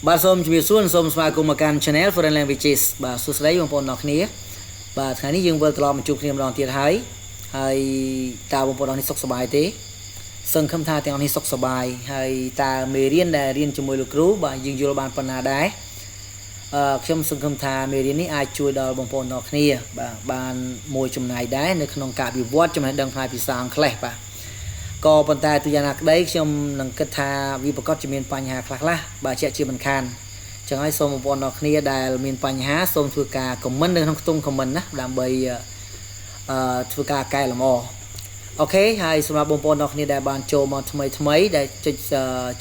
បាទសូមជម្រាបសួរសូមស្វាគមន៍មកកាន់ Channel Foreign Languages បាទសួស្តីបងប្អូនទាំងគ្នាបាទថ្ងៃនេះយើងវិលត្រឡប់មកជួបគ្នាម្ដងទៀតហើយតើបងប្អូនទាំងនេះសុខសប្បាយទេសង្ឃឹមថាទាំងអស់នេះសុខសប្បាយហើយតើមេរៀនដែលរៀនជាមួយលោកគ្រូបាទយើងយល់បានប៉ុណ្ណាដែរខ្ញុំសង្ឃឹមថាមេរៀននេះអាចជួយដល់បងប្អូនទាំងគ្នាបាទបានមួយចំណាយដែរនៅក្នុងការវិវត្តចំណេះដឹងផ្នែកភាសាអង់គ្លេសបាទក៏ប៉ុន្តែទូយ៉ាងណាក្តីខ្ញុំនឹងគិតថាវាប្រកបជាមានបញ្ហាខ្លះបាទជាក់ជាមិនខានចឹងហើយសូមបងប្អូនទាំងគ្នាដែលមានបញ្ហាសូមធ្វើការ comment នៅក្នុងខ្ទង់ comment ណាដើម្បីធ្វើការកែលម្អអូខេហើយសម្រាប់បងប្អូនទាំងគ្នាដែលបានចូលមកថ្មីដែលចុច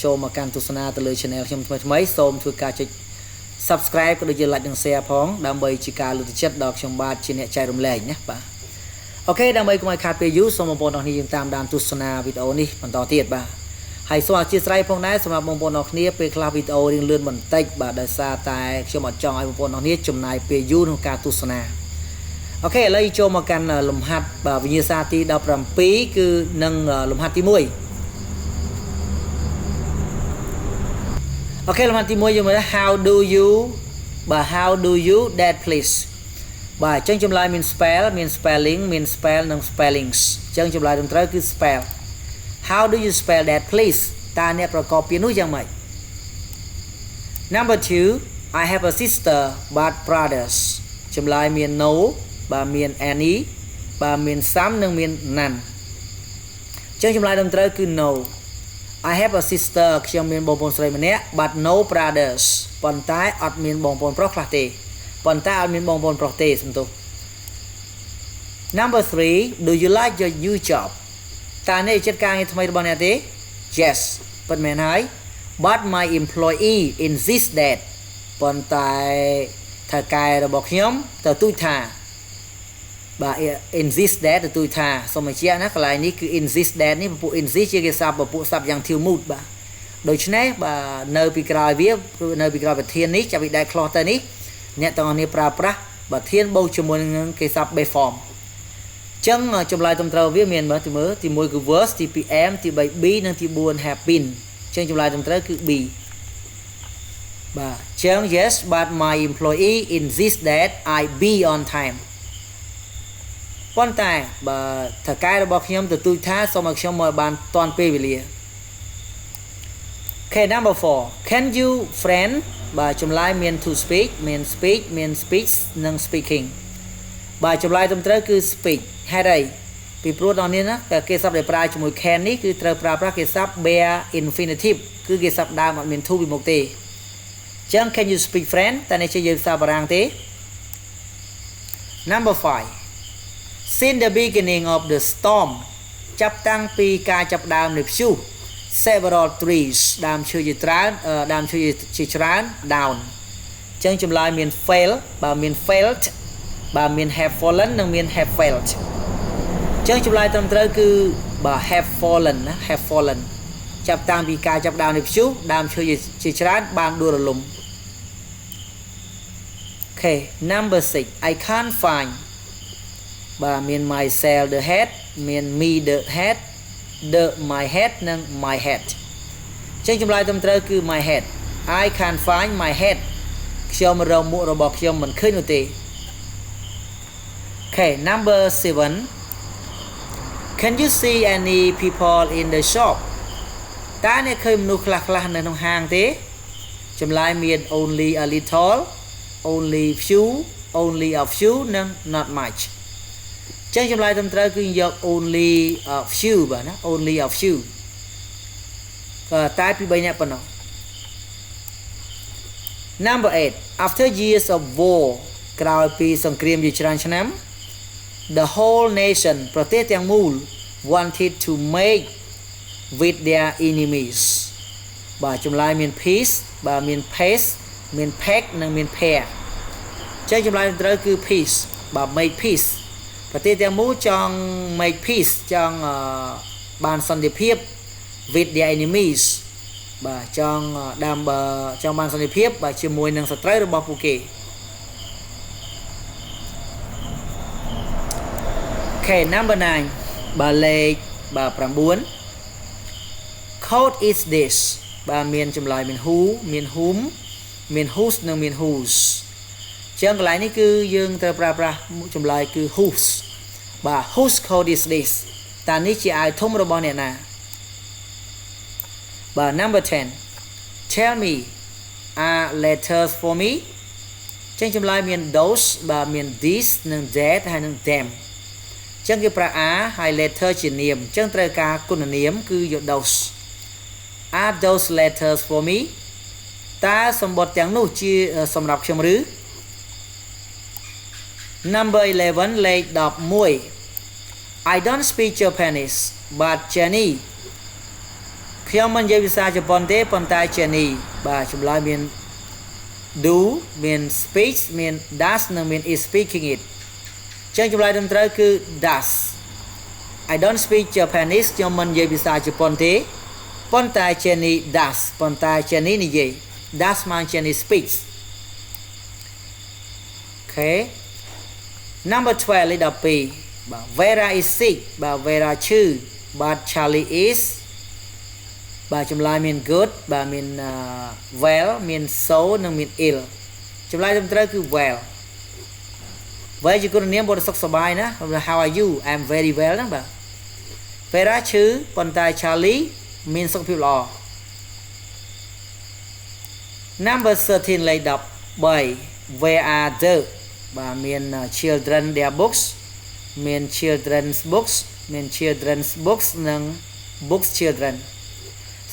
ចូលមកកាន់ទស្សនាទៅលើ channel ខ្ញុំថ្មីសូមធ្វើការចុច subscribe ក៏ដូចជា like និង share ផងដើម្បីជាការលើកទឹកចិត្តដល់ខ្ញុំបាទជាអ្នកចែករំលែកណាបាទអូខេដើម្បីកុំឲ្យខាតពេលយូរសូមបងប្អូនទាំងគ្នាយើងតាមដានទស្សនាវីដេអូនេះបន្តទៀតបាទហើយសូមអធិស្ឋានផងដែរសម្រាប់បងប្អូនទាំងគ្នាពេលខ្លះវីដេអូរៀងលឿនបន្តិចបាទដោយសារតែខ្ញុំអត់ចង់ឲ្យបងប្អូនទាំងគ្នាចំណាយពេលយូរក្នុងការទស្សនាអូខេឥឡូវចូលមកកាន់លំហាត់បាទវិញ្ញាសាទី17គឺនឹងលំហាត់ទី1អូខេលំហាត់ទី1យើងមើល how do you that please បាទអញ្ចឹងចម្លើយមាន spell មាន spelling មាន spell និង spellings អញ្ចឹងចម្លើយត្រឹមត្រូវគឺ spell how do you spell that please តើអ្នកប្រកបពាក្យនោះយ៉ាងម៉េច Number 2 I have a sister but brothers ចម្លើយមាន no បាទមាន any បាទមាន some និងមាន none អញ្ចឹងចម្លើយត្រឹមត្រូវគឺ no I have a sister ខ្ញុំមានបងប្អូនស្រីម្នាក់ but no brothers ប៉ុន្តែអត់មានបងប្អូនប្រុសខ្លះទេប៉ុន្តែអត់មានបងប្អូនប្រុសទេសំទោស Number 3 Do you like your new job តើអ្នកចិត្តការងារថ្មីរបស់អ្នកទេ Yes ពិតមែនហើយ But my employee insists that ប៉ុន្តែថៅកែរបស់ខ្ញុំទៅទូចថាបាទ insist that ទៅទូចថាសូមបញ្ជាក់ណាកន្លែងនេះគឺ insist that នេះពពួក insist ជាគេស័ព្ទពពួកស័ព្ទយ៉ាងធៀវមូតបាទដូច្នេះបាទនៅពីក្រោយវានៅពីក្រោយប្រធាននេះចាប់ពី ដែល close ទៅនេះអ្នកទាំងអស់គ្នាប្រើប្រាស់ប្រធានបូកជាមួយនឹងគេស័ព្ទ base form អញ្ចឹងចម្លើយត្រឹមត្រូវវាមានមើលទី1គឺ was ទី2 am ទី3 be និងទី4 have been អញ្ចឹងចម្លើយត្រឹមត្រូវគឺ be បាទអញ្ចឹង yes but my employee insists that I be on time ប៉ុន្តែបើថៅកែរបស់ខ្ញុំទទូចថាសូមឲ្យខ្ញុំមកបានតាន់ពេលវេលា Okay number 4 can you friend បាទចម្លើយមាន to speak មាន speak មាន speech និង speaking បាទចម្លើយត្រឹមត្រូវគឺ speak ហេតុអីពីព្រោះដល់នេះណាតែគេស័ព្ទដែលប្រើជាមួយ can នេះគឺត្រូវប្រើប្រាស់គេស័ព្ទ bare infinitive គឺគេស័ព្ទដើមអត់មាន to ពីមុខទេអញ្ចឹង can you speak friend តែនេះជាយើងភាសាបារាំងទេ Number 5 Since the beginning of the storm ចាប់តាំងពីការចាប់ដើមនៃព្យុះ several trees ដើមឈើជាច្រើនdown អញ្ចឹងចម្លើយមាន fail បើមាន failed បើមាន have fallen និងមាន have failed អញ្ចឹងចម្លើយត្រឹមត្រូវគឺបើ have fallen ណា have fallen ចាប់តាំងពីការចាប់ដើមនៃព្យុះដើមឈើជាច្រើនបានដួលរលំ Okay number 6 I can't find បាទមាន myself the head មាន me the head the my head និង my head អញ្ចឹងចម្លើយត្រឹមត្រូវគឺ my head I can't find my head ខ្ញុំរកមុខរបស់ខ្ញុំមិនឃើញនោះទេ Okay number 7 Can you see any people in the shop តើអ្នកឃើញមនុស្សខ្លះនៅក្នុងហាងទេចម្លើយមាន only a little only few only a few និង not much ចឹងចម្លើយត្រឹមត្រូវគឺយក only a few បាទណា only a few តែពី3នាក់ប៉ុណ្ណោះ Number 8 After years of war ក្រោយពីសង្គ្រាមជាច្រើនឆ្នាំ The whole nation ប្រទេសទាំងមូល wanted to make with their enemies បាទចម្លើយមាន peace បាទមាន pace មាន pack និងមាន pair ចឹងចម្លើយត្រូវគឺ peace បាទ make peace ប្រទេសទាំងមូលចង់ make peace ចង់បានសន្តិភាព with their enemies បាទចង់បានសន្តិភាពបាទជាមួយនឹងសត្រូវរបស់ពួកគេ Okay number 9 បាទលេខបាទ9 Code is this បាទមានចម្លើយមាន who មាន whom មាន whose និងមាន whose ចឹងកន្លែងនេះគឺយើងត្រូវប្រើប្រាស់ចម្លើយគឺ whose បាទ whose coat is this តើនេះជាអាវធំរបស់អ្នកណាបាទ number 10 tell me are letters for me ចឹងចម្លើយមាន those បាទមាន these និង that ហើយនិង them ចឹងគេប្រើ are ហើយ letter ជានាមចឹងត្រូវការគុណនាមគឺយក those are those letters for me តើសម្បត្តិទាំងនោះជាសម្រាប់ខ្ញុំឬ number 11 លេខ11 I don't speak Japanese but Jenny ខ្ញុំមិននិយាយភាសាជប៉ុនទេប៉ុន្តែ Jenny បាទចម្លើយមាន do មាន speak មាន does និងមាន is speaking it ចឹងចម្លើយត្រឹមត្រូវគឺ does I don't speak Japanese ខ្ញុំមិននិយាយភាសាជប៉ុនទេប៉ុន្តែ Jenny does ប៉ុន្តែ Jenny និយាយ does មក Jenny speaks okay number 12 លេខ12បាទ Vera is sick បាទ Vera ឈឺ but Charlie is បាទចម្លើយមាន good បាទមាន well មាន so និងមាន ill ចម្លើយត្រឹមត្រូវគឺ well well ជាគុណនាមបរិសុខសប្បាយណា how are you I'm very well ណាបាទ Vera ឈឺប៉ុន្តែ Charlie មានសុខភាពល្អ number 13 លេខ13 where are the បាទមាន children their books មាន children's books មាន children's books និង books children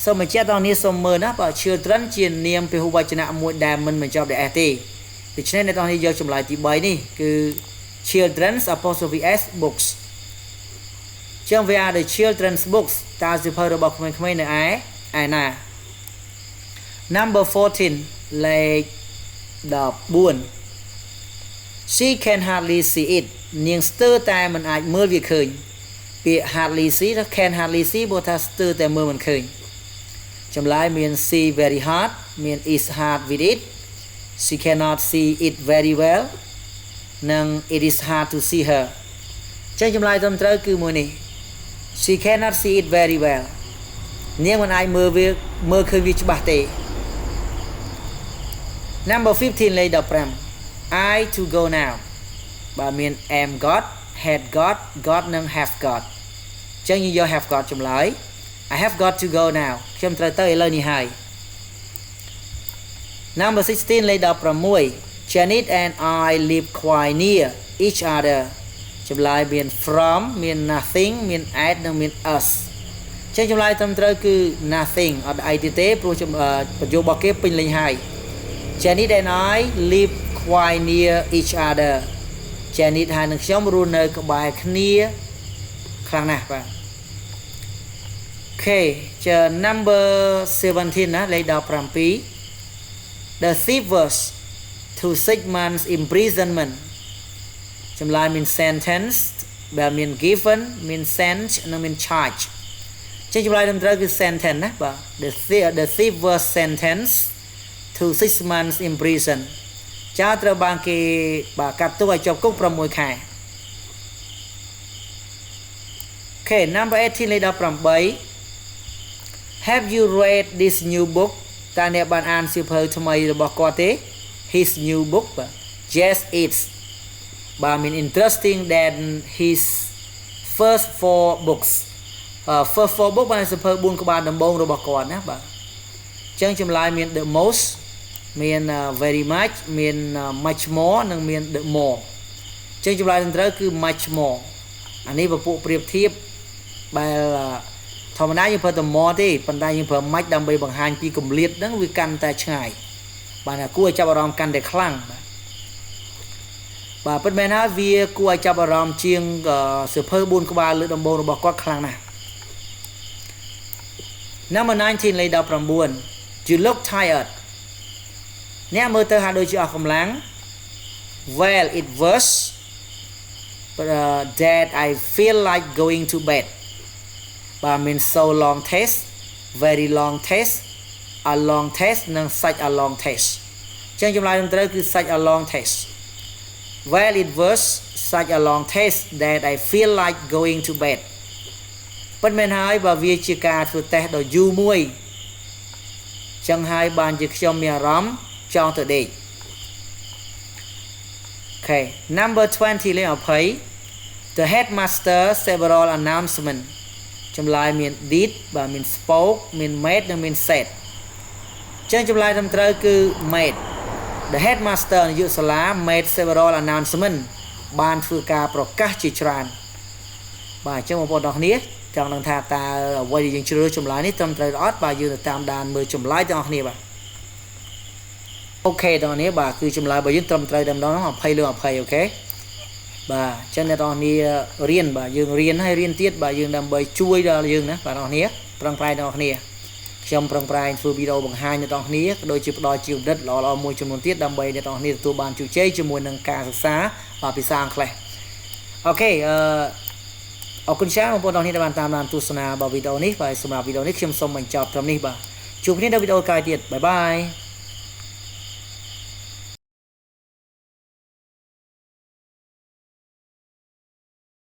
សូមបញ្ជាក់ដល់អ្នកសូមមើលណាបើ children ជានាមពហុវចនៈមួយដែលមិនបញ្ចប់ដោយ s ទេដូច្នេះអ្នកទាំងនេះយកចម្លើយទី3នេះគឺ children's apostrophe s books ចឹង where are the children's books តើសៀវភៅរបស់ក្មេងៗនៅឯណា number 14 លេខ14 she can hardly see it នាងស្ទើរតែមិនអាចមើលវាឃើញពាក្យ hardly see ឬ can hardly see បើថាស្ទើរតែមើលមិនឃើញចម្លើយមាន see very hard មាន is hard with it she cannot see it very well និង it is hard to see her ចឹងចម្លើយត្រឹមត្រូវគឺមួយនេះ she cannot see it very well នាងមិនអាចមើលឃើញវាច្បាស់ទេ number 15 លេខ15 I to go now បាទមាន am got had got និង have got ចឹងយើងយក have got ចម្លើយ I have got to go now ខ្ញុំត្រូវទៅឥឡូវនេះហើយ number 16 លេខ16 Janet and I live quite near each other ចម្លើយមាន from មាន nothing មាន at និងមាន us ចឹងចម្លើយត្រឹមត្រូវគឺ nothing អត់អីទៀតទេព្រោះប្រយោគរបស់គេពេញលេញហើយ Janet and I live quite near each other Janet ហើយនឹងខ្ញុំរស់នៅក្បែរគ្នាខ្លាំងណាស់បាទ Okay ជា number 17 ណាលេខ17 The thief was to 6 months imprisonment ចម្លើយមាន sentence ដែលមាន given មាន sent និងមាន charge ចឹងចម្លើយត្រឹមត្រូវគឺ sentence ណាបាទ The thief was sentenced to 6 months in prison ចោលត្រូវបានគេបាទកាត់ទោសឲ្យជាប់គុក6ខែ Okay number 18 លេខ18 Have you read this new book តើអ្នកបានអានសៀវភៅថ្មីរបស់គាត់ទេ His new book បាទ Yes it's បាទមាន interesting than his first 4 books first 4 book បានសៀវភៅ4ក្បាលដំបូងរបស់គាត់ណាបាទអញ្ចឹងចម្លើយមាន the most មាន very much មាន much more និងមាន the more អញ្ចឹងចម្លើយត្រឹមត្រូវគឺ much more អានេះពពួកប្រៀបធៀបបែបធម្មតាយើងប្រើតែ more ទេប៉ុន្តែយើងប្រើ much ដើម្បីបង្ហាញពីគម្លាតហ្នឹងវាកាន់តែឆ្ងាយបាទគួរឲ្យចាប់អារម្មណ៍កាន់តែខ្លាំងបាទពិតមែនហើយវាគួរឲ្យចាប់អារម្មណ៍ជាងសៀវភៅ4ក្បាលលើកដំបូងរបស់គាត់ខ្លាំងណាស់ Number 19 លេខ19 You look tired អ្នកមើលទៅហាក់ដូចជាអស់កម្លាំង Well it was that I feel like going to bed បាទមាន so long test very long test a long test និង such a long test អញ្ចឹងចម្លើយត្រឹមត្រូវគឺ such a long test Well it was such a long test that I feel like going to bed ប៉ុន្តែមែនហើយបើវាជាការធ្វើតេស្តដ៏យូរមួយចឹងហើយបានជាខ្ញុំមានអារម្មណ៍ ចងទៅដេក Okay number 20 លេខ20 The headmaster several announcement ចម្លើយមាន did បាទមាន spoke មាន made និងមាន said ចឹងចម្លើយត្រឹមត្រូវគឺ made The headmaster នាយកសាលា made several announcement បានធ្វើការប្រកាសជាច្រើនបាទអញ្ចឹងបងប្អូនទាំងគ្នាចង់ដឹងថាតើអ្វីដែលយើងជ្រើសរើសចម្លើយនេះត្រឹមត្រូវអត់បាទយើងទៅតាមដានមើលចម្លើយទាំងអស់គ្នាបាទអូខេទាំងអស់គ្នាបាទគឺចម្លើយរបស់យើងត្រឹមត្រូវតែម្ដង20 លើ 20 អូខេបាទអញ្ចឹងអ្នកទាំងអស់គ្នារៀនបាទយើងរៀនហើយរៀនទៀតបាទយើងដើម្បីជួយដល់យើងណាបាទទាំងអស់គ្នាប្រឹងប្រែងទាំងអស់គ្នាខ្ញុំប្រឹងប្រែងធ្វើវីដេអូបង្ហាញអ្នកទាំងអស់គ្នាក៏ដូចជាផ្ដល់ជាគំនិតល្អៗមួយចំនួនទៀតដើម្បីអ្នកទាំងអស់គ្នាទទួលបានជោគជ័យជាមួយនឹងការសិក្សាបាទភាសាអង់គ្លេសអូខេអរគុណច្រើនបងប្អូនទាំងអស់គ្នាដែលបានតាមដានទស្សនារបស់វីដេអូនេះបាទសម្រាប់វីដេអូនេះខ្ញុំសូមបញ្ចប់ត្រឹមនេះបាទជួបគ្នានៅវីដេអូក្រោយទៀតបាយបាយ